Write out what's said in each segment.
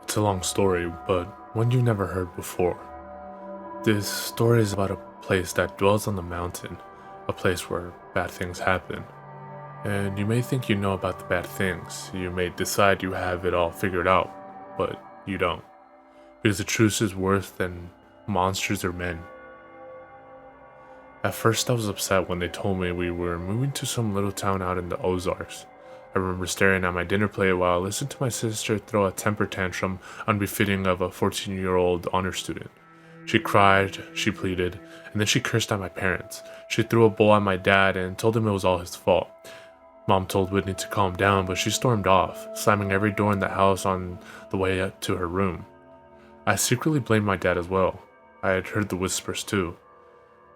It's a long story, but one you've never heard before. This story is about a place that dwells on the mountain, a place where bad things happen. And you may think you know about the bad things, you may decide you have it all figured out, but you don't. Because the truth is worse than monsters or men. At first I was upset when they told me we were moving to some little town out in the Ozarks. I remember staring at my dinner plate while I listened to my sister throw a temper tantrum unbefitting of a 14-year-old honor student. She cried, she pleaded, and then she cursed at my parents. She threw a bowl at my dad and told him it was all his fault. Mom told Whitney to calm down, but she stormed off, slamming every door in the house on the way up to her room. I secretly blamed my dad as well. I had heard the whispers too.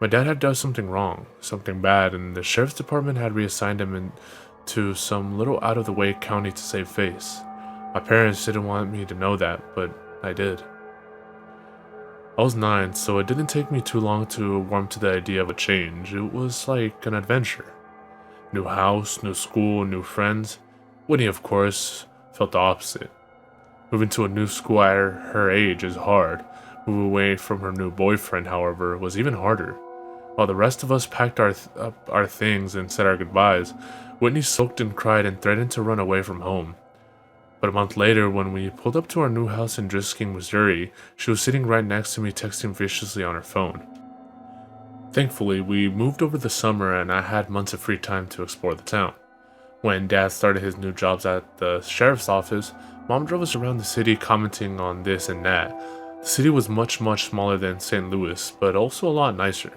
My dad had done something wrong, something bad, and the sheriff's department had reassigned him to some little out-of-the-way county to save face. My parents didn't want me to know that, but I did. I was 9, so it didn't take me too long to warm to the idea of a change. It was like an adventure. New house, new school, new friends. Whitney, of course, felt the opposite. Moving to a new school at her age is hard. Moving away from her new boyfriend, however, was even harder. While the rest of us packed up our things and said our goodbyes, Whitney sulked and cried and threatened to run away from home. But a month later, when we pulled up to our new house in Drisking, Missouri, she was sitting right next to me texting viciously on her phone. Thankfully, we moved over the summer and I had months of free time to explore the town. When Dad started his new jobs at the sheriff's office, Mom drove us around the city commenting on this and that. The city was much smaller than St. Louis, but also a lot nicer.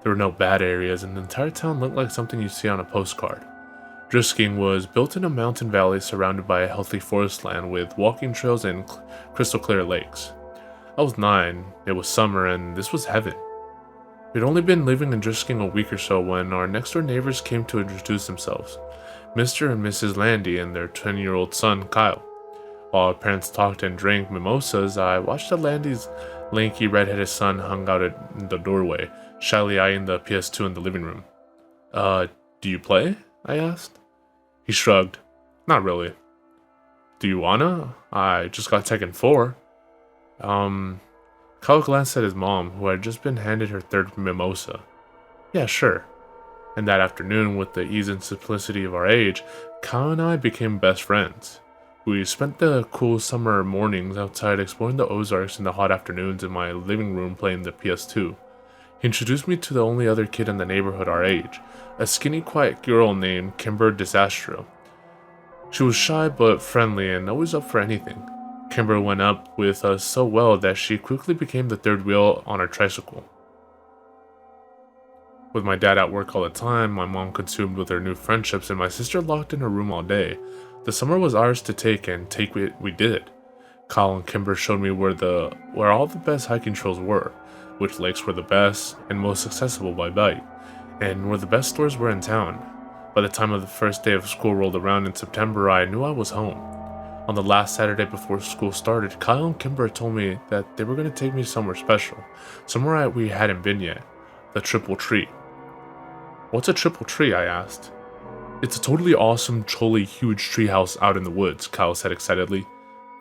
There were no bad areas, and the entire town looked like something you'd see on a postcard. Drisking was built in a mountain valley surrounded by a healthy forest land with walking trails and crystal clear lakes. I was 9, it was summer, and this was heaven. We'd only been living in Drisking a week or so when our next door neighbors came to introduce themselves, Mr. and Mrs. Landy and their 20-year-old son, Kyle. While our parents talked and drank mimosas, I watched the Landy's lanky red-headed son hung out in the doorway, shyly eyeing the PS2 in the living room. Do you play?" I asked. He shrugged. "Not really." "Do you wanna? I just got Tekken 4. Kyle glanced at his mom, who had just been handed her third mimosa. "Yeah, sure." And that afternoon, with the ease and simplicity of our age, Kyle and I became best friends. We spent the cool summer mornings outside exploring the Ozarks and the hot afternoons in my living room playing the PS2. He introduced me to the only other kid in the neighborhood our age, a skinny, quiet girl named Kimber Disastro. She was shy but friendly and always up for anything. Kimber went up with us so well that she quickly became the third wheel on our tricycle. With my dad at work all the time, my mom consumed with her new friendships, and my sister locked in her room all day, the summer was ours to take, and take we did. Kyle and Kimber showed me where all the best hiking trails were, which lakes were the best and most accessible by bike, and where the best stores were in town. By the time of the first day of school rolled around in September, I knew I was home. On the last Saturday before school started, Kyle and Kimber told me that they were going to take me somewhere special, somewhere we hadn't been yet, the Triple Tree. "What's a triple tree?" I asked. "It's a totally awesome, truly huge treehouse out in the woods," Kyle said excitedly.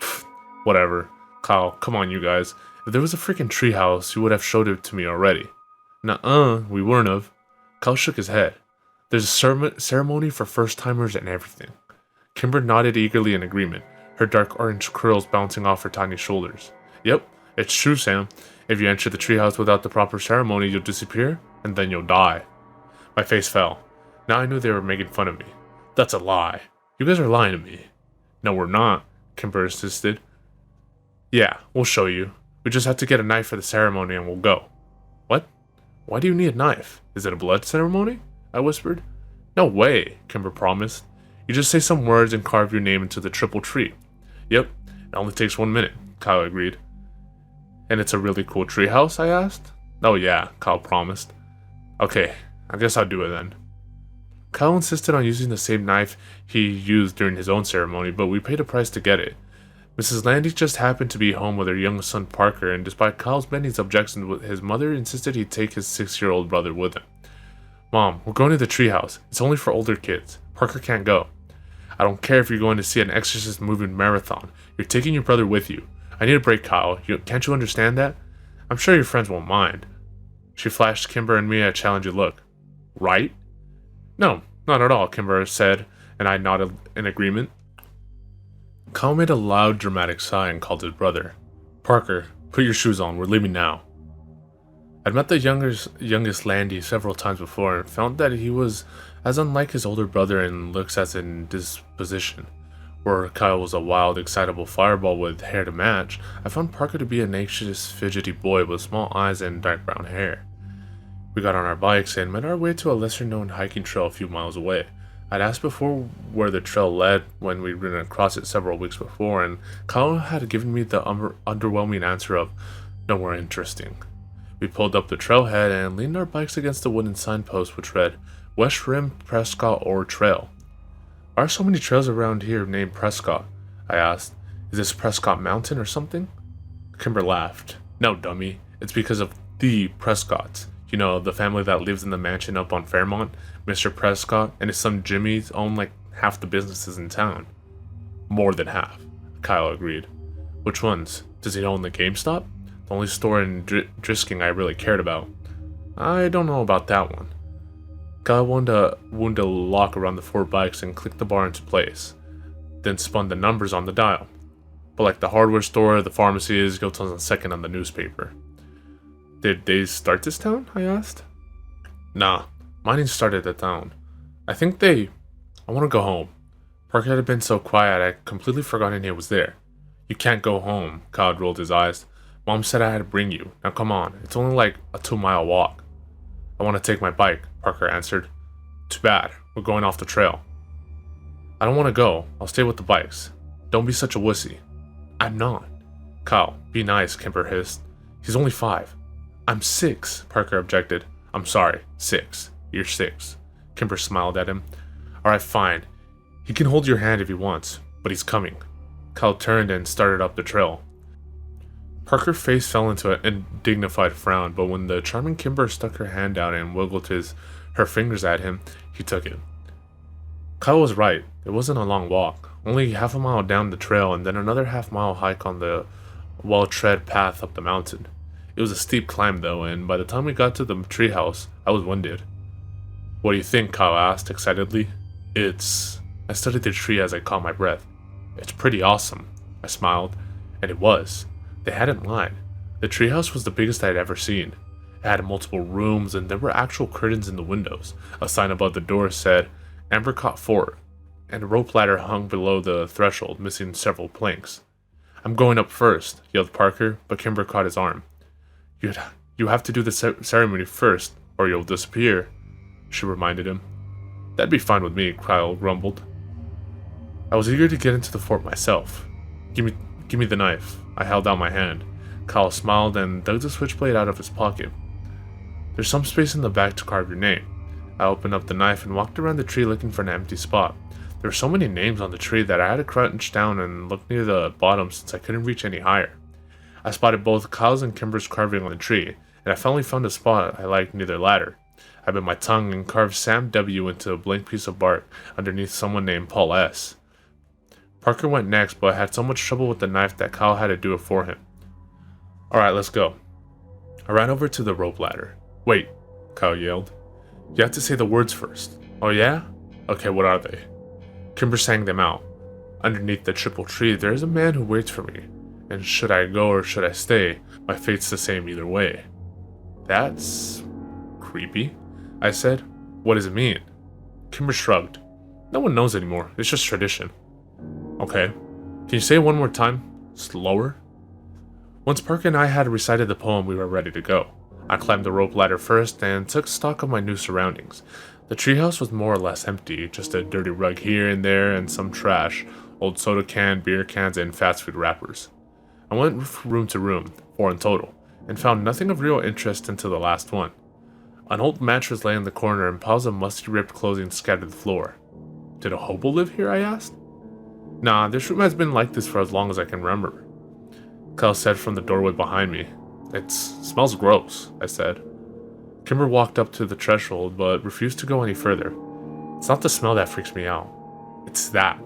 "Pfft, whatever. Kyle, come on you guys. If there was a freaking treehouse, you would have showed it to me already." "Nuh-uh, we weren't of." Kyle shook his head. "There's a ceremony for first-timers and everything." Kimber nodded eagerly in agreement, her dark orange curls bouncing off her tiny shoulders. "Yep, it's true, Sam. If you enter the treehouse without the proper ceremony, you'll disappear, and then you'll die." My face fell. Now I knew they were making fun of me. "That's a lie. You guys are lying to me." "No, we're not," Kimber insisted. "Yeah, we'll show you. We just have to get a knife for the ceremony and we'll go." "What? Why do you need a knife? Is it a blood ceremony?" I whispered. "No way," Kimber promised. "You just say some words and carve your name into the triple tree." "Yep, it only takes 1 minute," Kyle agreed. "And it's a really cool treehouse?" I asked. "Oh yeah," Kyle promised. "Okay, I guess I'll do it then." Kyle insisted on using the same knife he used during his own ceremony, but we paid a price to get it. Mrs. Landy just happened to be home with her young son Parker, and despite Kyle's many objections, his mother insisted he take his 6-year-old brother with him. "Mom, we're going to the treehouse. It's only for older kids. Parker can't go." "I don't care if you're going to see an Exorcist movie marathon. You're taking your brother with you. I need a break, Kyle. Can't you understand that? I'm sure your friends won't mind. She flashed Kimber and me a challenging look. Right? No, not at all, Kimber said, and I nodded in agreement. Kyle made a loud, dramatic sigh and called his brother. Parker, put your shoes on. We're leaving now. I'd met the youngest Landy several times before and found that he was as unlike his older brother in looks as in disposition. Where Kyle was a wild, excitable fireball with hair to match, I found Parker to be an anxious, fidgety boy with small eyes and dark brown hair. We got on our bikes and made our way to a lesser-known hiking trail a few miles away. I'd asked before where the trail led when we'd ridden across it several weeks before, and Kyle had given me the underwhelming answer of nowhere interesting. We pulled up the trailhead and leaned our bikes against the wooden signpost which read, West Rim Prescott Ore Trail. Why are so many trails around here named Prescott? I asked. Is this Prescott Mountain or something? Kimber laughed. No, dummy. It's because of the Prescotts. You know, the family that lives in the mansion up on Fairmont. Mr. Prescott and his son Jimmy own like half the businesses in town. More than half, Kyle agreed. Which ones? Does he own the GameStop? The only store in Drisking I really cared about. I don't know about that one. Kyle wound a lock around the 4 bikes and clicked the bar into place, then spun the numbers on the dial. But like the hardware store, the pharmacy is goes on second on the newspaper. Did they start this town? I asked. Nah, mining started the town. I want to go home. Parker had been so quiet I completely forgotten he was there. You can't go home, Kyle rolled his eyes. Mom said I had to bring you. Now come on, it's only like a 2-mile walk. I want to take my bike, Parker answered. Too bad, we're going off the trail. I don't want to go, I'll stay with the bikes. Don't be such a wussy. I'm not. Kyle, be nice, Kimber hissed. He's only 5. I'm 6, Parker objected. I'm sorry, 6. You're 6. Kimber smiled at him. Alright, fine. He can hold your hand if he wants, but he's coming. Kyle turned and started up the trail. Parker's face fell into an dignified frown, but when the charming Kimber stuck her hand out and wiggled her fingers at him, he took it. Kyle was right. It wasn't a long walk. Only half a mile down the trail and then another half-mile hike on the well-tread path up the mountain. It was a steep climb though, and by the time we got to the treehouse, I was winded. What do you think? Kyle asked excitedly. I studied the tree as I caught my breath. It's pretty awesome, I smiled, and it was. They hadn't lied. The treehouse was the biggest I'd ever seen. It had multiple rooms, and there were actual curtains in the windows. A sign above the door said, Ambercott Fort, and a rope ladder hung below the threshold, missing several planks. I'm going up first, yelled Parker, but Kimber caught his arm. You have to do the ceremony first, or you'll disappear, she reminded him. That'd be fine with me, Kyle grumbled. I was eager to get into the fort myself. Give me the knife. I held out my hand. Kyle smiled and dug the switchblade out of his pocket. There's some space in the back to carve your name. I opened up the knife and walked around the tree looking for an empty spot. There were so many names on the tree that I had to crouch down and look near the bottom since I couldn't reach any higher. I spotted both Kyle's and Kimber's carving on the tree, and I finally found a spot I liked near their ladder. I bit my tongue and carved Sam W into a blank piece of bark underneath someone named Paul S. Parker went next, but had so much trouble with the knife that Kyle had to do it for him. Alright, let's go. I ran over to the rope ladder. Wait, Kyle yelled. You have to say the words first. Oh yeah? Okay, what are they? Kimber sang them out. Underneath the triple tree, there is a man who waits for me. And should I go or should I stay, my fate's the same either way. That's creepy, I said. What does it mean? Kimber shrugged. No one knows anymore, it's just tradition. Okay. Can you say it one more time? Slower? Once Parker and I had recited the poem, we were ready to go. I climbed the rope ladder first and took stock of my new surroundings. The treehouse was more or less empty, just a dirty rug here and there and some trash, old soda can, beer cans, and fast food wrappers. I went from room to room, 4 in total, and found nothing of real interest until the last one. An old mattress lay in the corner and piles of musty ripped clothing scattered the floor. Did a hobo live here? I asked. Nah, this room has been like this for as long as I can remember, Kyle said from the doorway behind me. It smells gross, I said. Kimber walked up to the threshold, but refused to go any further. It's not the smell that freaks me out. It's that.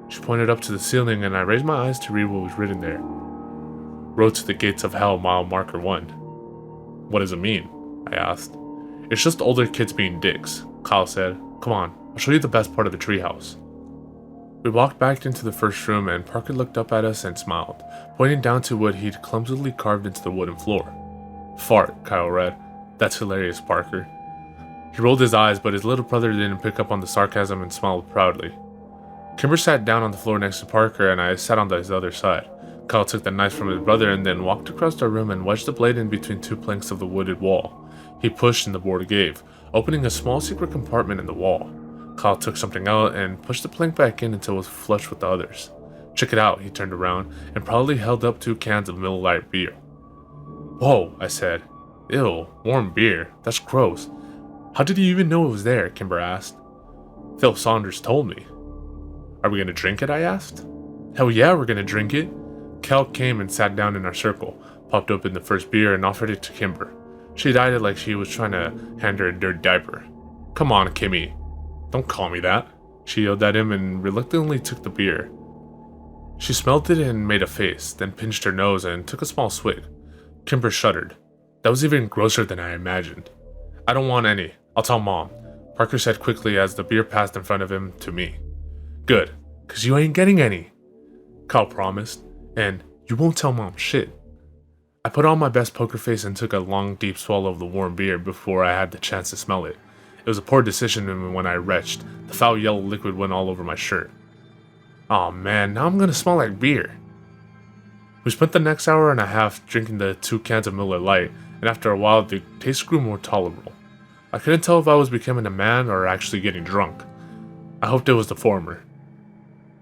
She pointed up to the ceiling, and I raised my eyes to read what was written there. Road to the Gates of Hell, mile marker 1. What does it mean? I asked. It's just older kids being dicks, Kyle said. Come on, I'll show you the best part of the treehouse. We walked back into the first room and Parker looked up at us and smiled, pointing down to what he'd clumsily carved into the wooden floor. Fart, Kyle read. That's hilarious, Parker. He rolled his eyes, but his little brother didn't pick up on the sarcasm and smiled proudly. Kimber sat down on the floor next to Parker and I sat on his other side. Kyle took the knife from his brother and then walked across the room and wedged the blade in between two planks of the wooded wall. He pushed and the board gave, opening a small secret compartment in the wall. Kyle took something out and pushed the plank back in until it was flush with the others. Check it out, he turned around and proudly held up 2 cans of Miller Lite beer. Whoa, I said. Ew, warm beer. That's gross. How did you even know it was there? Kimber asked. Phil Saunders told me. Are we gonna drink it? I asked. Hell yeah, we're gonna drink it. Cal came and sat down in our circle, popped open the first beer and offered it to Kimber. She eyed it like she was trying to hand her a dirty diaper. Come on, Kimmy. Don't call me that. She yelled at him and reluctantly took the beer. She smelled it and made a face, then pinched her nose and took a small swig. Kimber shuddered. That was even grosser than I imagined. I don't want any. I'll tell Mom, Parker said quickly as the beer passed in front of him to me. Good, 'cause you ain't getting any, Kyle promised, and you won't tell Mom shit. I put on my best poker face and took a long, deep swallow of the warm beer before I had the chance to smell it. It was a poor decision when I retched. The foul yellow liquid went all over my shirt. Aw man, now I'm gonna smell like beer. We spent the next hour and a half drinking the 2 cans of Miller Lite, and after a while the taste grew more tolerable. I couldn't tell if I was becoming a man or actually getting drunk. I hoped it was the former.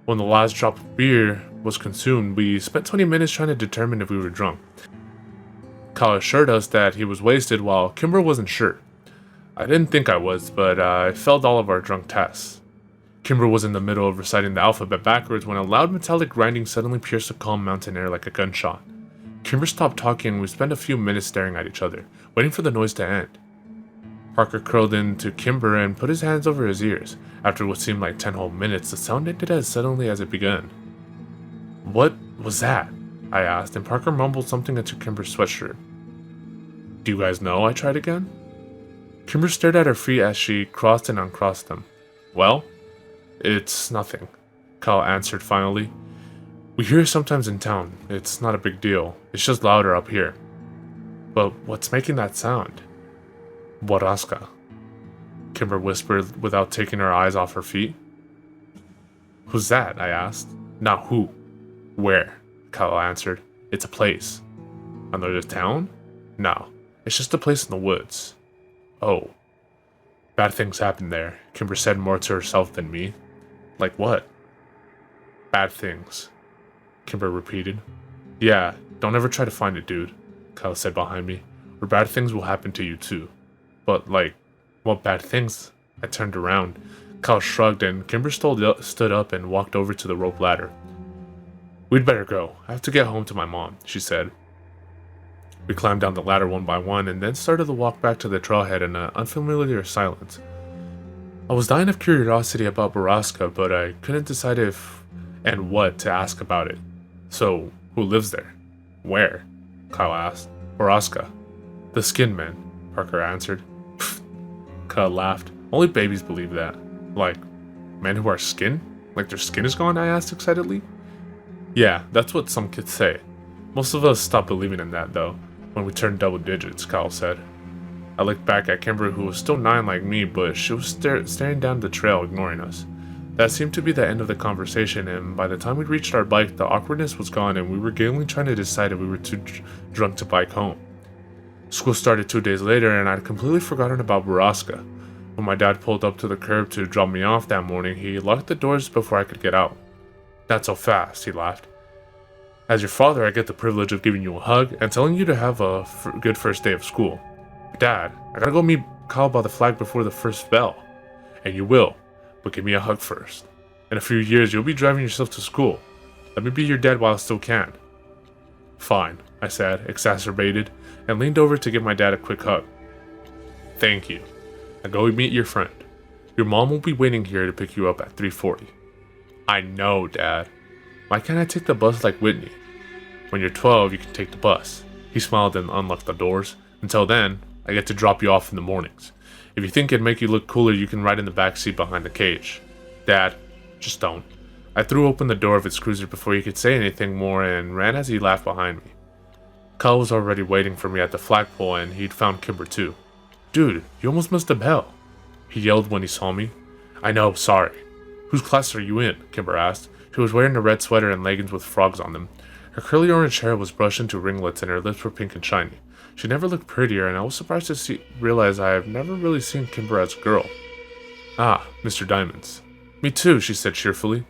When the last drop of beer was consumed, we spent 20 minutes trying to determine if we were drunk. Kyle assured us that he was wasted while Kimber wasn't sure. I didn't think I was, but I failed all of our drunk tests. Kimber was in the middle of reciting the alphabet backwards when a loud metallic grinding suddenly pierced the calm mountain air like a gunshot. Kimber stopped talking and we spent a few minutes staring at each other, waiting for the noise to end. Parker curled into Kimber and put his hands over his ears. After what seemed like 10 whole minutes, the sound ended as suddenly as it began. What was that? I asked, and Parker mumbled something into Kimber's sweatshirt. Do you guys know? I tried again. Kimber stared at her feet as she crossed and uncrossed them. Well, it's nothing, Kyle answered finally. We hear it sometimes in town. It's not a big deal. It's just louder up here. But what's making that sound? Borrasca, Kimber whispered without taking her eyes off her feet. Who's that? I asked. Not who. Where? Kyle answered. It's a place. Another town? No, it's just a place in the woods. Oh. Bad things happen there, Kimber said more to herself than me. Like what? Bad things, Kimber repeated. Yeah, don't ever try to find it, dude, Kyle said behind me, or bad things will happen to you too. But like, what bad things? I turned around. Kyle shrugged and Kimber stood up and walked over to the rope ladder. We'd better go. I have to get home to my mom, she said. We climbed down the ladder one by one and then started the walk back to the trailhead in an unfamiliar silence. I was dying of curiosity about Borrasca, but I couldn't decide if and what to ask about it. So, who lives there? Where? Kyle asked. Borrasca. The skin men, Parker answered. Kyle laughed. Only babies believe that. Like, men who are skin? Like their skin is gone? I asked excitedly. Yeah, that's what some kids say. Most of us stopped believing in that, though, when we turned double digits, Kyle said. I looked back at Kimber, who was still 9 like me, but she was staring down the trail, ignoring us. That seemed to be the end of the conversation, and by the time we reached our bike, the awkwardness was gone and we were gamely trying to decide if we were too drunk to bike home. School started 2 days later, and I'd completely forgotten about Borrasca. When my dad pulled up to the curb to drop me off that morning, he locked the doors before I could get out. Not so fast, he laughed. As your father, I get the privilege of giving you a hug and telling you to have a good first day of school. Dad, I gotta go meet Kyle by the flag before the first bell. And you will, but give me a hug first. In a few years, you'll be driving yourself to school. Let me be your dad while I still can. Fine, I said, exacerbated, and leaned over to give my dad a quick hug. Thank you. Now go meet your friend. Your mom will be waiting here to pick you up at 3:40. I know, Dad. Why can't I take the bus like Whitney? When you're 12, you can take the bus. He smiled and unlocked the doors. Until then, I get to drop you off in the mornings. If you think it'd make you look cooler, you can ride in the back seat behind the cage. Dad, just don't. I threw open the door of his cruiser before he could say anything more and ran as he laughed behind me. Kyle was already waiting for me at the flagpole and he'd found Kimber too. Dude, you almost missed the bell, he yelled when he saw me. I know, sorry. Whose class are you in? Kimber asked. She was wearing a red sweater and leggings with frogs on them. Her curly orange hair was brushed into ringlets and her lips were pink and shiny. She never looked prettier, and I was surprised to realize I have never really seen Kimber as a girl. Ah, Mr. Diamonds. Me too, she said cheerfully.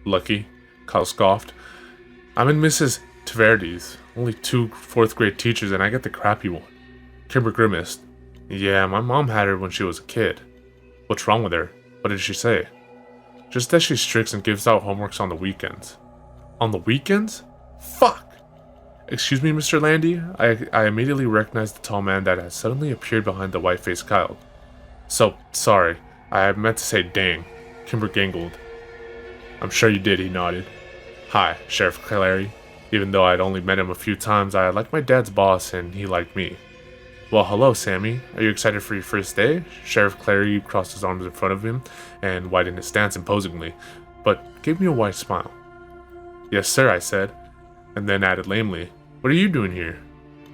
Lucky, Kyle scoffed. I'm in Mrs. Taverdi's. Only 2 4th-grade teachers, and I get the crappy one. Kimber grimaced. Yeah, my mom had her when she was a kid. What's wrong with her? What did she say? Just that she's strict and gives out homeworks on the weekends. On the weekends? Fuck! Excuse me, Mr. Landy? I immediately recognized the tall man that had suddenly appeared behind the white-faced Kyle. So, sorry. I meant to say dang. Kimber gangled. I'm sure you did, he nodded. Hi, Sheriff Clary. Even though I'd only met him a few times, I liked my dad's boss and he liked me. Well, hello, Sammy. Are you excited for your first day? Sheriff Clary crossed his arms in front of him and widened his stance imposingly, but gave me a wide smile. Yes, sir, I said, and then added lamely, what are you doing here?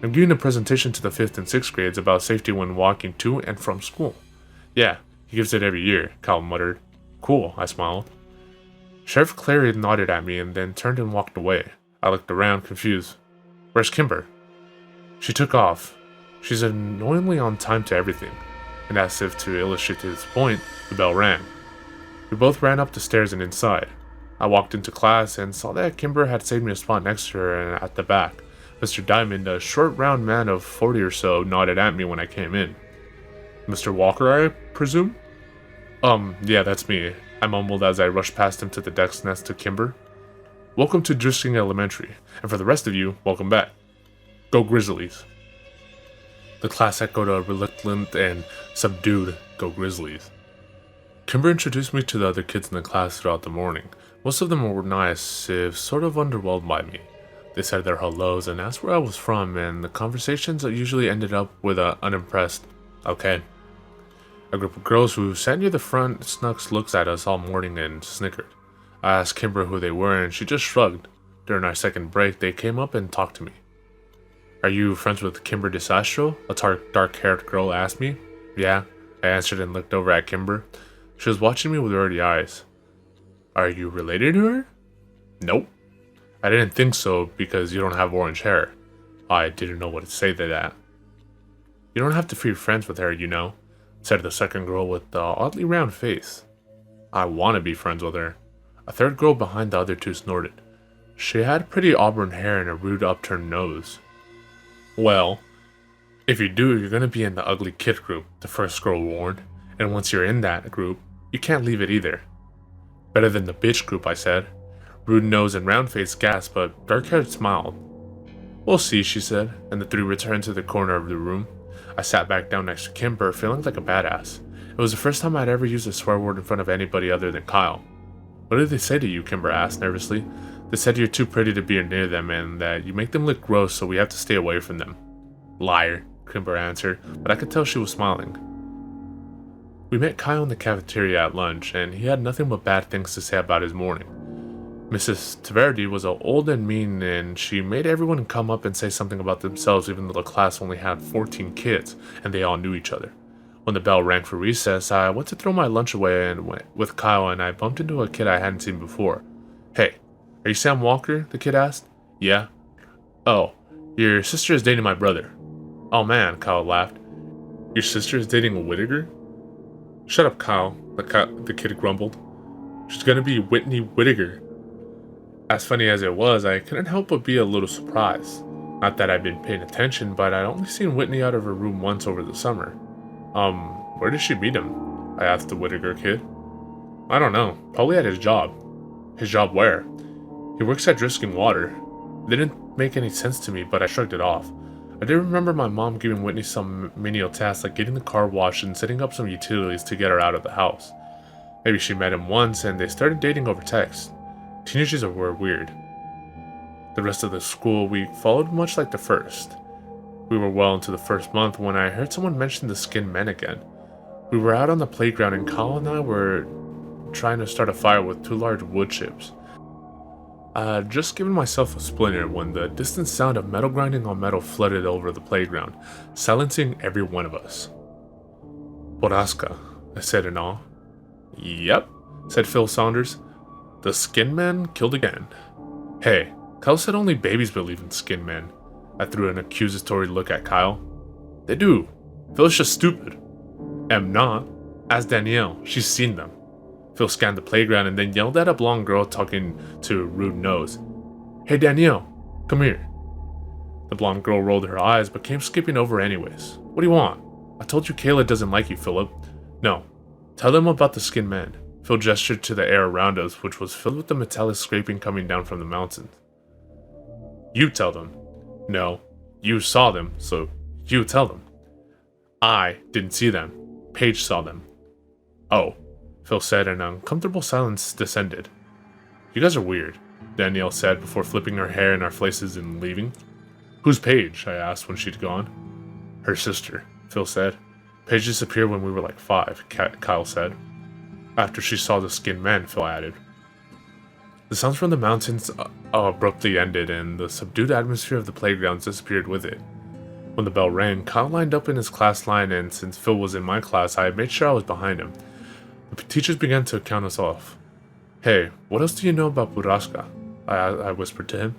I'm giving a presentation to the 5th and 6th grades about safety when walking to and from school. Yeah, he gives it every year, Kyle muttered. Cool, I smiled. Sheriff Clary nodded at me and then turned and walked away. I looked around, confused. Where's Kimber? She took off. She's annoyingly on time to everything. And as if to illustrate his point, the bell rang. We both ran up the stairs and inside. I walked into class and saw that Kimber had saved me a spot next to her and at the back. Mr. Diamond, a short round man of 40 or so, nodded at me when I came in. Mr. Walker, I presume? Yeah, that's me, I mumbled as I rushed past him to the desk next to Kimber. Welcome to Drisking Elementary, and for the rest of you, welcome back. Go Grizzlies. The class echoed a reluctant and subdued Go Grizzlies. Kimber introduced me to the other kids in the class throughout the morning. Most of them were nice, if sort of underwhelmed by me. They said their hellos and asked where I was from, and the conversations usually ended up with an unimpressed, okay. A group of girls who sat near the front snuck looks at us all morning and snickered. I asked Kimber who they were, and she just shrugged. During our second break, they came up and talked to me. Are you friends with Kimber DeSastro? A dark-haired girl asked me. Yeah, I answered and looked over at Kimber. She was watching me with ruddy eyes. Are you related to her? Nope. I didn't think so because you don't have orange hair. I didn't know what to say to that. You don't have to be friends with her, you know, said the second girl with the oddly round face. I want to be friends with her. A third girl behind the other two snorted. She had pretty auburn hair and a rude upturned nose. Well, if you do, you're gonna be in the ugly kid group, the first girl warned, and once you're in that group, you can't leave it either. Better than the bitch group, I said. Rude nose and round face gasped, but dark-haired smiled. We'll see, she said, and the three returned to the corner of the room. I sat back down next to Kimber, feeling like a badass. It was the first time I'd ever used a swear word in front of anybody other than Kyle. What did they say to you? Kimber asked nervously. They said you're too pretty to be near them and that you make them look gross, so we have to stay away from them. Liar, Kimber answered, but I could tell she was smiling. We met Kyle in the cafeteria at lunch, and he had nothing but bad things to say about his morning. Mrs. Taverdi was old and mean, and she made everyone come up and say something about themselves even though the class only had 14 kids, and they all knew each other. When the bell rang for recess, I went to throw my lunch away and went with Kyle, and I bumped into a kid I hadn't seen before. Hey, are you Sam Walker? The kid asked. Yeah. Oh, your sister is dating my brother. Oh man, Kyle laughed. Your sister is dating a Whittaker? Shut up, Kyle, the kid grumbled. She's gonna be Whitney Whittaker. As funny as it was, I couldn't help but be a little surprised. Not that I'd been paying attention, but I'd only seen Whitney out of her room once over the summer. Where did she meet him? I asked the Whittaker kid. I don't know, probably at his job. His job where? He works at Drisking Water. It didn't make any sense to me, but I shrugged it off. I did remember my mom giving Whitney some menial tasks like getting the car washed and setting up some utilities to get her out of the house. Maybe she met him once and they started dating over text. Teenagers were weird. The rest of the school week followed much like the first. We were well into the first month when I heard someone mention the skinned men again. We were out on the playground and Kyle and I were trying to start a fire with two large wood chips. I had just given myself a splinter when the distant sound of metal grinding on metal flooded over the playground, silencing every one of us. Borrasca, I said in awe. Yep, said Phil Saunders. The skin man killed again. Hey, Kyle said only babies believe in skin men. I threw an accusatory look at Kyle. They do. Phil's just stupid. Am not. Ask Danielle, she's seen them. Phil scanned the playground and then yelled at a blonde girl talking to a rude nose. Hey Danielle, come here. The blonde girl rolled her eyes but came skipping over anyways. What do you want? I told you Kayla doesn't like you, Philip. No. Tell them about the skin man. Phil gestured to the air around us, which was filled with the metallic scraping coming down from the mountains. You tell them. No. You saw them, so you tell them. I didn't see them. Paige saw them. Oh, Phil said, and an uncomfortable silence descended. You guys are weird, Danielle said before flipping her hair in our faces and leaving. Who's Paige? I asked when she'd gone. Her sister, Phil said. Paige disappeared when we were like 5, Kyle said. After she saw the skinned man, Phil added. The sounds from the mountains abruptly ended, and the subdued atmosphere of the playgrounds disappeared with it. When the bell rang, Kyle lined up in his class line, and since Phil was in my class, I made sure I was behind him. The teachers began to count us off. Hey, what else do you know about Borrasca? I whispered to him.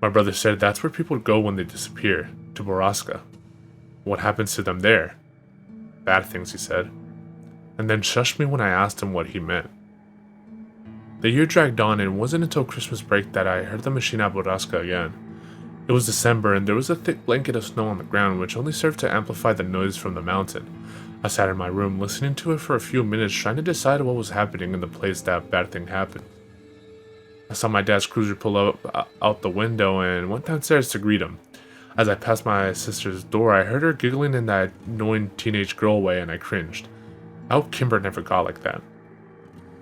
My brother said that's where people go when they disappear, to Borrasca. What happens to them there? Bad things, he said, and then shushed me when I asked him what he meant. The year dragged on, and it wasn't until Christmas break that I heard the machine at Borrasca again. It was December, and there was a thick blanket of snow on the ground, which only served to amplify the noise from the mountain. I sat in my room, listening to it for a few minutes, trying to decide what was happening in the place that bad thing happened. I saw my dad's cruiser pull up out the window and went downstairs to greet him. As I passed my sister's door, I heard her giggling in that annoying teenage girl way, and I cringed. I hope Kimber never got like that.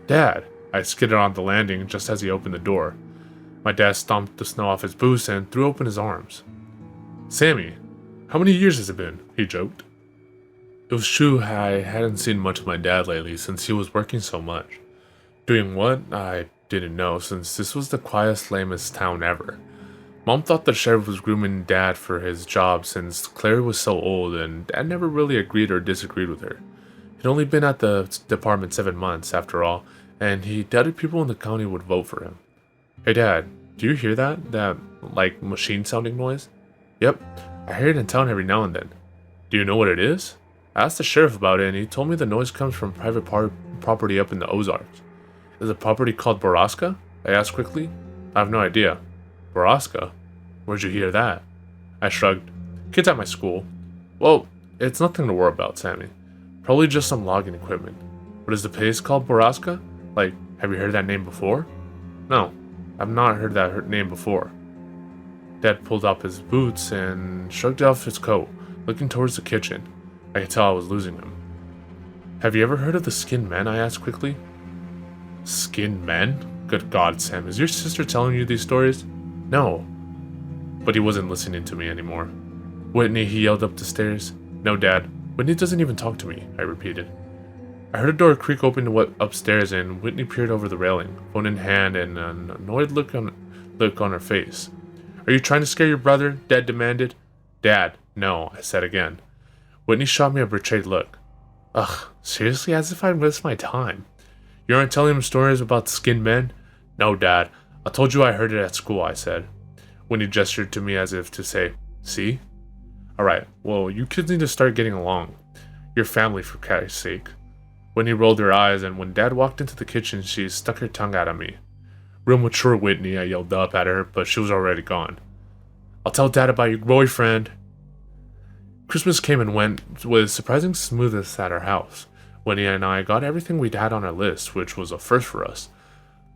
Dad! I skidded on the landing just as he opened the door. My dad stomped the snow off his boots and threw open his arms. Sammy, how many years has it been? He joked. It was true I hadn't seen much of my dad lately since he was working so much. Doing what? I didn't know, since this was the quietest, lamest town ever. Mom thought the sheriff was grooming Dad for his job since Claire was so old, and Dad never really agreed or disagreed with her. He'd only been at the department 7 months, after all, and he doubted people in the county would vote for him. Hey Dad, do you hear that? That, like, machine-sounding noise? Yep, I hear it in town every now and then. Do you know what it is? I asked the sheriff about it, and he told me the noise comes from private property up in the Ozarks. Is the property called Borrasca? I asked quickly. I have no idea. Borrasca? Where'd you hear that? I shrugged. Kids at my school. Well, it's nothing to worry about, Sammy. Probably just some logging equipment. But is the place called Borrasca? Like, have you heard that name before? No, I've not heard that name before. Dad pulled up his boots and shrugged off his coat, looking towards the kitchen. I could tell I was losing him. Have you ever heard of the skinned men? I asked quickly. Skinned men? Good God, Sam, is your sister telling you these stories? No. But he wasn't listening to me anymore. Whitney, he yelled up the stairs. No, Dad. Whitney doesn't even talk to me, I repeated. I heard a door creak open upstairs, and Whitney peered over the railing, phone in hand, and an annoyed look on her face. Are you trying to scare your brother? Dad demanded. Dad, no, I said again. Whitney shot me a betrayed look. Ugh, seriously, as if I'd waste my time. You aren't telling him stories about skinned men? No, Dad. I told you I heard it at school, I said. Whitney gestured to me as if to say, see? Alright, well, you kids need to start getting along. You're family, for Christ's sake. Whitney rolled her eyes, and when Dad walked into the kitchen, she stuck her tongue out at me. Real mature, Whitney, I yelled up at her, but she was already gone. I'll tell Dad about your boyfriend. Christmas came and went with surprising smoothness at our house. Whitney and I got everything we'd had on our list, which was a first for us.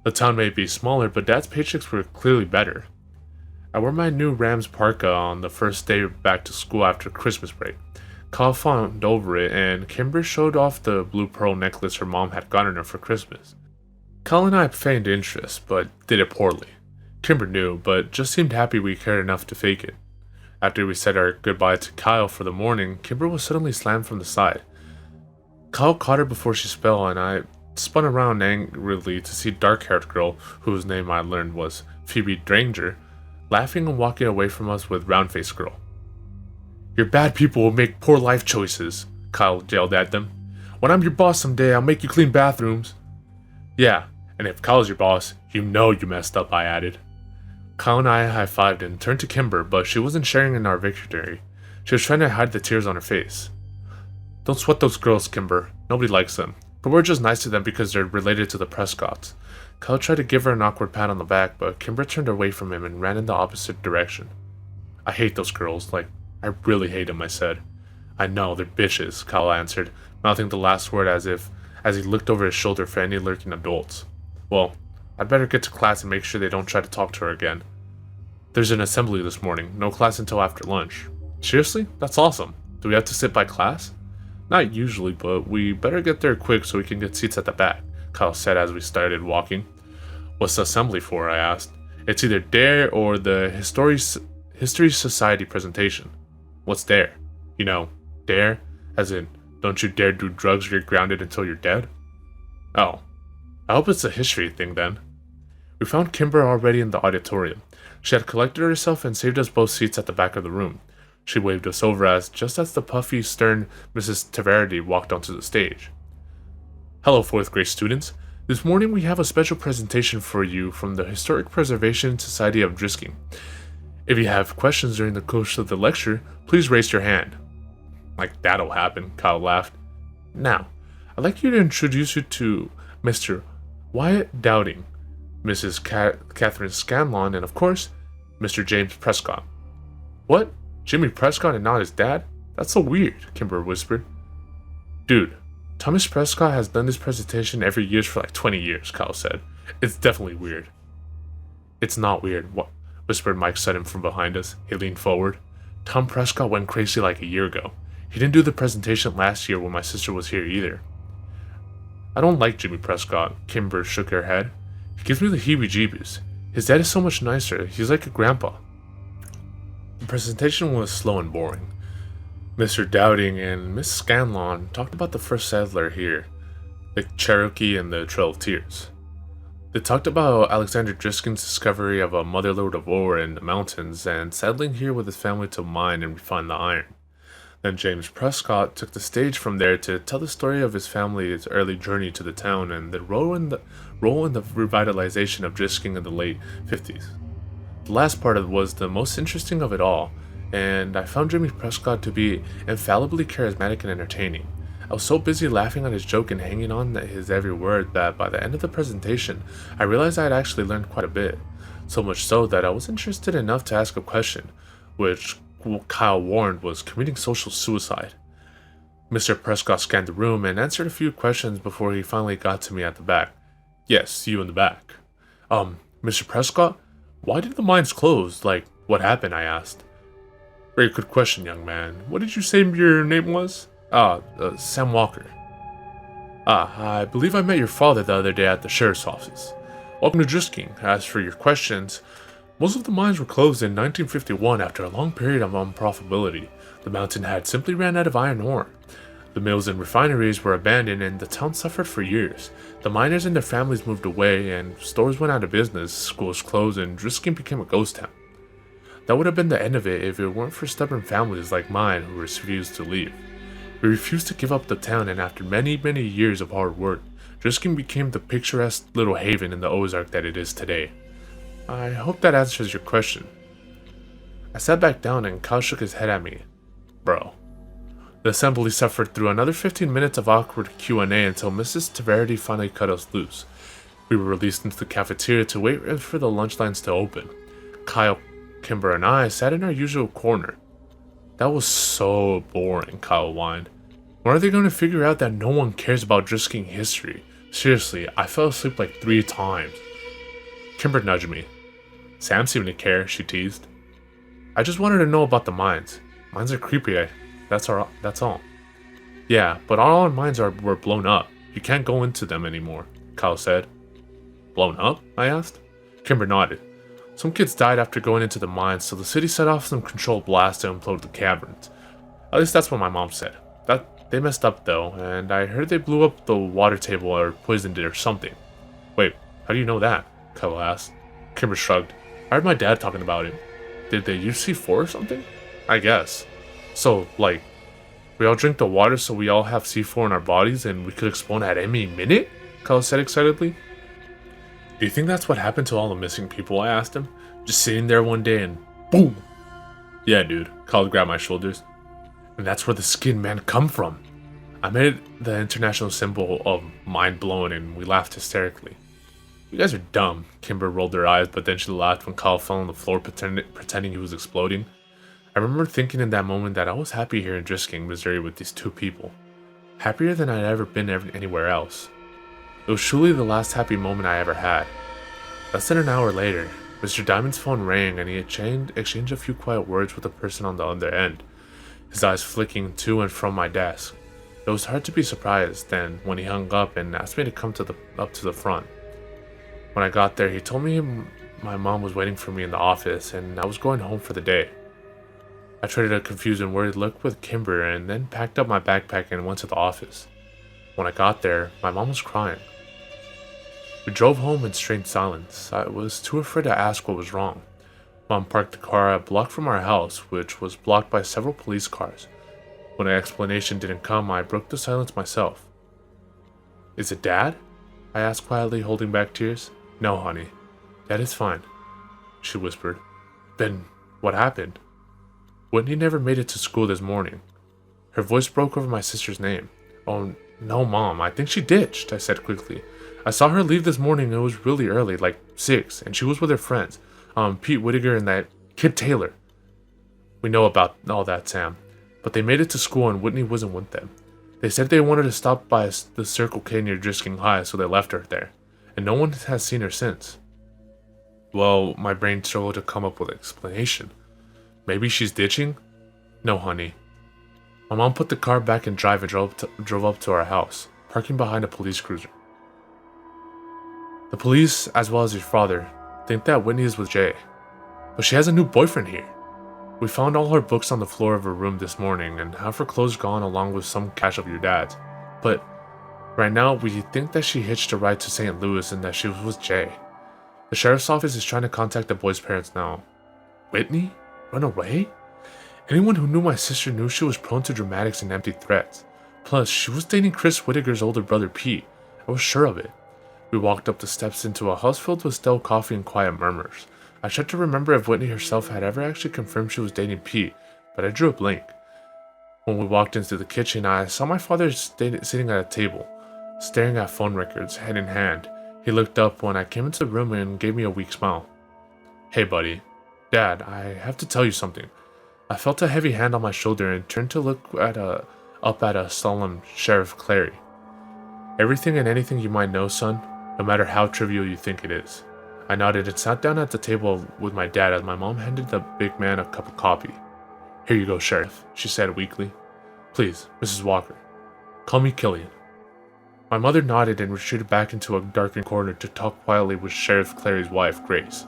The town may be smaller, but Dad's paychecks were clearly better. I wore my new Rams parka on the first day back to school after Christmas break. Kyle fawned over it, and Kimber showed off the blue pearl necklace her mom had gotten her for Christmas. Kyle and I feigned interest, but did it poorly. Kimber knew, but just seemed happy we cared enough to fake it. After we said our goodbye to Kyle for the morning, Kimber was suddenly slammed from the side. Kyle caught her before she fell, and I spun around angrily to see dark-haired girl, whose name I learned was Phoebe Dranger, laughing and walking away from us with round-faced girl. "Your bad people will make poor life choices," Kyle yelled at them. "When I'm your boss someday, I'll make you clean bathrooms." "Yeah, and if Kyle's your boss, you know you messed up," I added. Kyle and I high-fived and turned to Kimber, but she wasn't sharing in our victory. She was trying to hide the tears on her face. "Don't sweat those girls, Kimber. Nobody likes them. But we're just nice to them because they're related to the Prescotts." Kyle tried to give her an awkward pat on the back, but Kimber turned away from him and ran in the opposite direction. "I hate those girls. I really hate them," I said. "I know, they're bitches," Kyle answered, mouthing the last word as he looked over his shoulder for any lurking adults. "Well, I'd better get to class and make sure they don't try to talk to her again. There's an assembly this morning, no class until after lunch." "Seriously? That's awesome. Do we have to sit by class?" "Not usually, but we better get there quick so we can get seats at the back," Kyle said as we started walking. "What's the assembly for?" I asked. "It's either DARE or the History Society presentation." "What's DARE?" "You know, DARE, as in, don't you dare do drugs or you're grounded until you're dead?" "Oh, I hope it's a history thing then." We found Kimber already in the auditorium. She had collected herself and saved us both seats at the back of the room. She waved us over just as the puffy, stern Mrs. Taverty walked onto the stage. "Hello, 4th grade students. This morning we have a special presentation for you from the Historic Preservation Society of Drisking. If you have questions during the course of the lecture, please raise your hand." "Like that'll happen," Kyle laughed. "Now, I'd like you to introduce you to Mr. Wyatt Dowding, Mrs. Catherine Scanlon, and of course, Mr. James Prescott." "What? Jimmy Prescott and not his dad? That's so weird," Kimber whispered. "Dude, Thomas Prescott has done this presentation every year for like 20 years, Kyle said. "It's definitely weird." "It's not weird," whispered Mike Sutton from behind us. He leaned forward. "Tom Prescott went crazy like a year ago. He didn't do the presentation last year when my sister was here either." "I don't like Jimmy Prescott," Kimber shook her head. "He gives me the heebie-jeebies. His dad is so much nicer. He's like a grandpa." The presentation was slow and boring. Mr. Dowding and Miss Scanlon talked about the first settler here, the Cherokee and the Trail of Tears. They talked about Alexander Driscoll's discovery of a motherlode of ore in the mountains and settling here with his family to mine and refine the iron. Then James Prescott took the stage from there to tell the story of his family's early journey to the town and the role in the revitalization of Drisking in the late 50s. The last part was the most interesting of it all, and I found Jimmy Prescott to be infallibly charismatic and entertaining. I was so busy laughing at his joke and hanging on to his every word that by the end of the presentation, I realized I had actually learned quite a bit. So much so that I was interested enough to ask a question, which Kyle warned was committing social suicide. Mr. Prescott scanned the room and answered a few questions before he finally got to me at the back. "Yes, you in the back. Mr. Prescott, why did the mines close? What happened?" I asked. "Very good question, young man. What did you say your name was?" Sam Walker." "I believe I met your father the other day at the sheriff's office. Welcome to Drisking. As for your questions, most of the mines were closed in 1951 after a long period of unprofitability. The mountain had simply ran out of iron ore. The mills and refineries were abandoned and the town suffered for years. The miners and their families moved away and stores went out of business, schools closed, and Drisking became a ghost town. That would have been the end of it if it weren't for stubborn families like mine who refused to leave. We refused to give up the town, and after many, many years of hard work, Drisking became the picturesque little haven in the Ozark that it is today. I hope that answers your question." I sat back down and Kyle shook his head at me. "Bro." The assembly suffered through another 15 minutes of awkward Q&A until Mrs. Taverty finally cut us loose. We were released into the cafeteria to wait for the lunch lines to open. Kyle, Kimber, and I sat in our usual corner. "That was so boring," Kyle whined. "When are they going to figure out that no one cares about Drisking history? Seriously, I fell asleep 3 times. Kimber nudged me. "Sam seemed to care," she teased. "I just wanted to know about the mines. Mines are creepy, that's all." "Yeah, but all our mines were blown up. You can't go into them anymore," Kyle said. "Blown up?" I asked. Kimber nodded. Some kids died after going into the mines, so the city set off some controlled blast to implode the caverns. At least that's what my mom said. They messed up though, and I heard they blew up the water table or poisoned it or something. Wait, how do you know that? Kyle asked. Kimber shrugged. I heard my dad talking about it. Did they use C4 or something? I guess. So, like, we all drink the water so we all have C4 in our bodies and we could explode at any minute? Kyle said excitedly. Do you think that's what happened to all the missing people? I asked him. Just sitting there one day and boom! Yeah, dude. Kyle grabbed my shoulders. And that's where the skin men come from. I made it the international symbol of mind blown and we laughed hysterically. You guys are dumb. Kimber rolled her eyes, but then she laughed when Kyle fell on the floor pretending he was exploding. I remember thinking in that moment that I was happy here in Drisking, Missouri with these two people. Happier than I'd ever been anywhere else. It was truly the last happy moment I ever had. Less than an hour later, Mr. Diamond's phone rang and he exchanged a few quiet words with the person on the other end, his eyes flicking to and from my desk. It was hard to be surprised then when he hung up and asked me to come up to the front. When I got there, he told me my mom was waiting for me in the office and I was going home for the day. I traded a confused and worried look with Kimber and then packed up my backpack and went to the office. When I got there, my mom was crying. We drove home in strange silence. I was too afraid to ask what was wrong. Mom parked the car a block from our house, which was blocked by several police cars. When an explanation didn't come, I broke the silence myself. Is it Dad? I asked quietly, holding back tears. No, honey. Dad is fine, she whispered. Then, what happened? Whitney never made it to school this morning. Her voice broke over my sister's name. Oh, no, Mom, I think she ditched, I said quickly. I saw her leave this morning. It was really early, like 6, and she was with her friends, Pete Whittaker and that kid Taylor. We know about all that, Sam, but they made it to school and Whitney wasn't with them. They said they wanted to stop by the Circle K near Drisking High, so they left her there, and no one has seen her since. Well, my brain struggled to come up with an explanation. Maybe she's ditching? No, honey. My mom put the car back in drive and drove up to our house, parking behind a police cruiser. The police, as well as your father, think that Whitney is with Jay, but she has a new boyfriend here. We found all her books on the floor of her room this morning and half her clothes gone along with some cash of your dad's. But right now, we think that she hitched a ride to St. Louis and that she was with Jay. The sheriff's office is trying to contact the boy's parents now. Whitney? Run away? Anyone who knew my sister knew she was prone to dramatics and empty threats. Plus, she was dating Chris Whittaker's older brother Pete. I was sure of it. We walked up the steps into a house filled with stale coffee and quiet murmurs. I tried to remember if Whitney herself had ever actually confirmed she was dating Pete, but I drew a blank. When we walked into the kitchen, I saw my father sitting at a table, staring at phone records, head in hand. He looked up when I came into the room and gave me a weak smile. Hey buddy. Dad, I have to tell you something. I felt a heavy hand on my shoulder and turned to look up at a solemn Sheriff Clary. Everything and anything you might know, son, no matter how trivial you think it is. I nodded and sat down at the table with my dad as my mom handed the big man a cup of coffee. Here you go, Sheriff, she said weakly. Please, Mrs. Walker. Call me Killian. My mother nodded and retreated back into a darkened corner to talk quietly with Sheriff Clary's wife, Grace.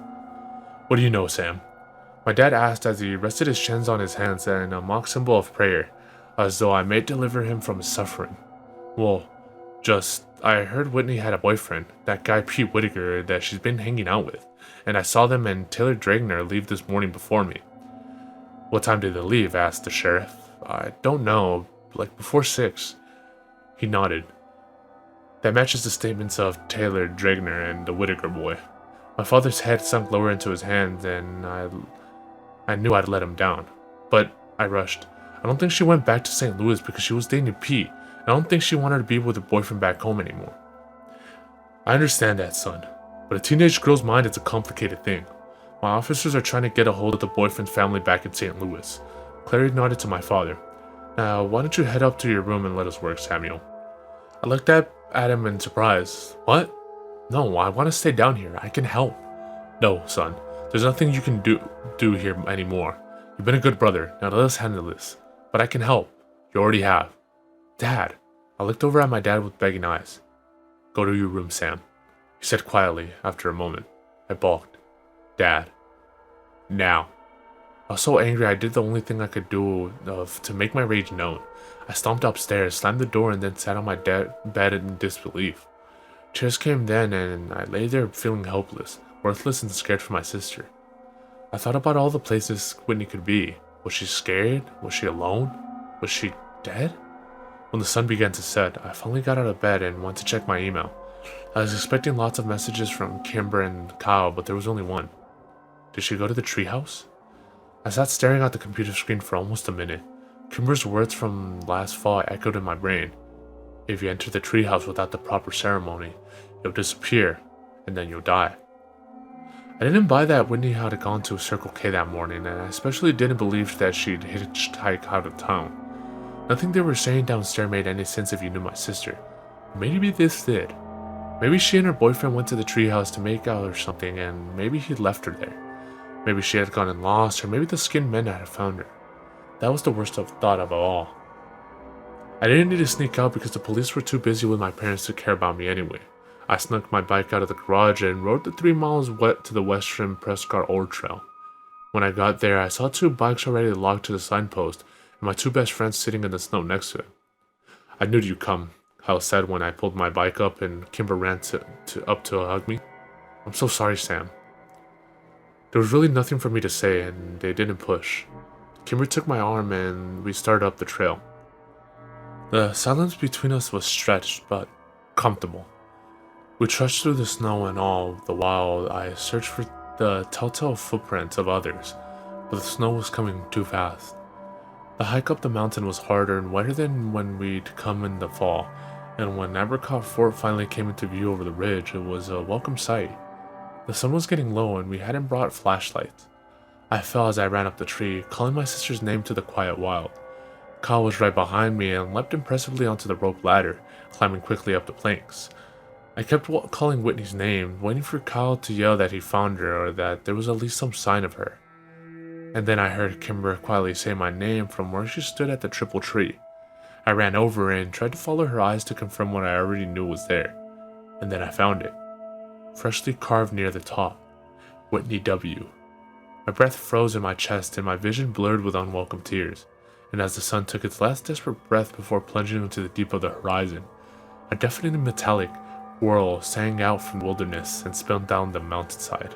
What do you know, Sam? My dad asked as he rested his chins on his hands in a mock symbol of prayer, as though I may deliver him from his suffering. Well, I heard Whitney had a boyfriend, that guy Pete Whittaker that she's been hanging out with, and I saw them and Taylor Dragner leave this morning before me. What time did they leave? Asked the sheriff. I don't know, like before 6. He nodded. That matches the statements of Taylor Dragner and the Whittaker boy. My father's head sunk lower into his hands, and I knew I'd let him down. But I rushed. I don't think she went back to St. Louis because she was dating Pete. I don't think she wanted to be with her boyfriend back home anymore. I understand that, son, but a teenage girl's mind is a complicated thing. My officers are trying to get a hold of the boyfriend's family back in St. Louis. Clary nodded to my father. Now, why don't you head up to your room and let us work, Samuel? I looked at him in surprise. What? No, I want to stay down here. I can help. No, son. There's nothing you can do here anymore. You've been a good brother. Now let us handle this. But I can help. You already have. Dad. I looked over at my dad with begging eyes. Go to your room, Sam, he said quietly after a moment. I balked. Dad, Now. I was so angry I did the only thing I could do to make my rage known. I stomped upstairs, slammed the door, and then sat on my bed in disbelief. Tears came then, and I lay there feeling helpless, worthless, and scared for my sister. I thought about all the places Whitney could be. Was she scared? Was she alone? Was she dead? When the sun began to set, I finally got out of bed and went to check my email. I was expecting lots of messages from Kimber and Kyle, but there was only one. Did she go to the treehouse? I sat staring at the computer screen for almost a minute. Kimber's words from last fall echoed in my brain. If you enter the treehouse without the proper ceremony, you'll disappear, and then you'll die. I didn't buy that Whitney had gone to Circle K that morning, and I especially didn't believe that she'd hitchhike out of town. Nothing they were saying downstairs made any sense if you knew my sister. Maybe this did. Maybe she and her boyfriend went to the treehouse to make out or something, and maybe he left her there. Maybe she had gotten lost, or maybe the skinned men had found her. That was the worst thought of all. I didn't need to sneak out because the police were too busy with my parents to care about me anyway. I snuck my bike out of the garage and rode the 3 miles to the Western Prescott Old Trail. When I got there, I saw 2 bikes already locked to the signpost, and my 2 best friends sitting in the snow next to it. I knew you'd come, Hal said when I pulled my bike up and Kimber ran up to hug me. I'm so sorry, Sam. There was really nothing for me to say, and they didn't push. Kimber took my arm and we started up the trail. The silence between us was stretched, but comfortable. We trudged through the snow, and all the while I searched for the telltale footprints of others, but the snow was coming too fast. The hike up the mountain was harder and wetter than when we'd come in the fall, and when Abercrombie Fort finally came into view over the ridge, it was a welcome sight. The sun was getting low and we hadn't brought flashlights. I fell as I ran up the tree, calling my sister's name to the quiet wild. Kyle was right behind me and leapt impressively onto the rope ladder, climbing quickly up the planks. I kept calling Whitney's name, waiting for Kyle to yell that he found her or that there was at least some sign of her. And then I heard Kimber quietly say my name from where she stood at the triple tree. I ran over and tried to follow her eyes to confirm what I already knew was there. And then I found it. Freshly carved near the top. Whitney W. My breath froze in my chest and my vision blurred with unwelcome tears. And as the sun took its last desperate breath before plunging into the deep of the horizon, a deafening metallic whirl sang out from the wilderness and spun down the mountainside.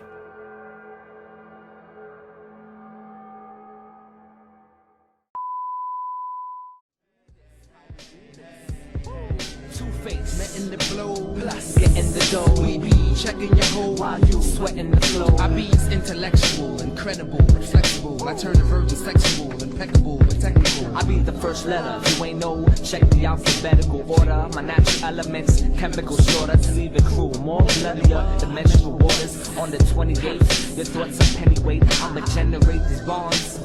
Letting the blow, plus getting the dough. We be checking your hole while you sweating the flow. I be intellectual, incredible, and flexible. I turn the virgin sexual, impeccable, and technical. I be the first letter, you ain't know. Check the alphabetical order. My natural elements, chemical shorter to leave it cruel. More bloodier, dimensional waters. On the 28th, your thoughts are pennyweight. I'ma generate these bonds.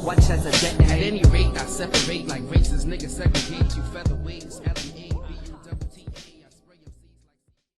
Watch as I detonate. At any rate, I separate like racist niggas segregate you featherweights.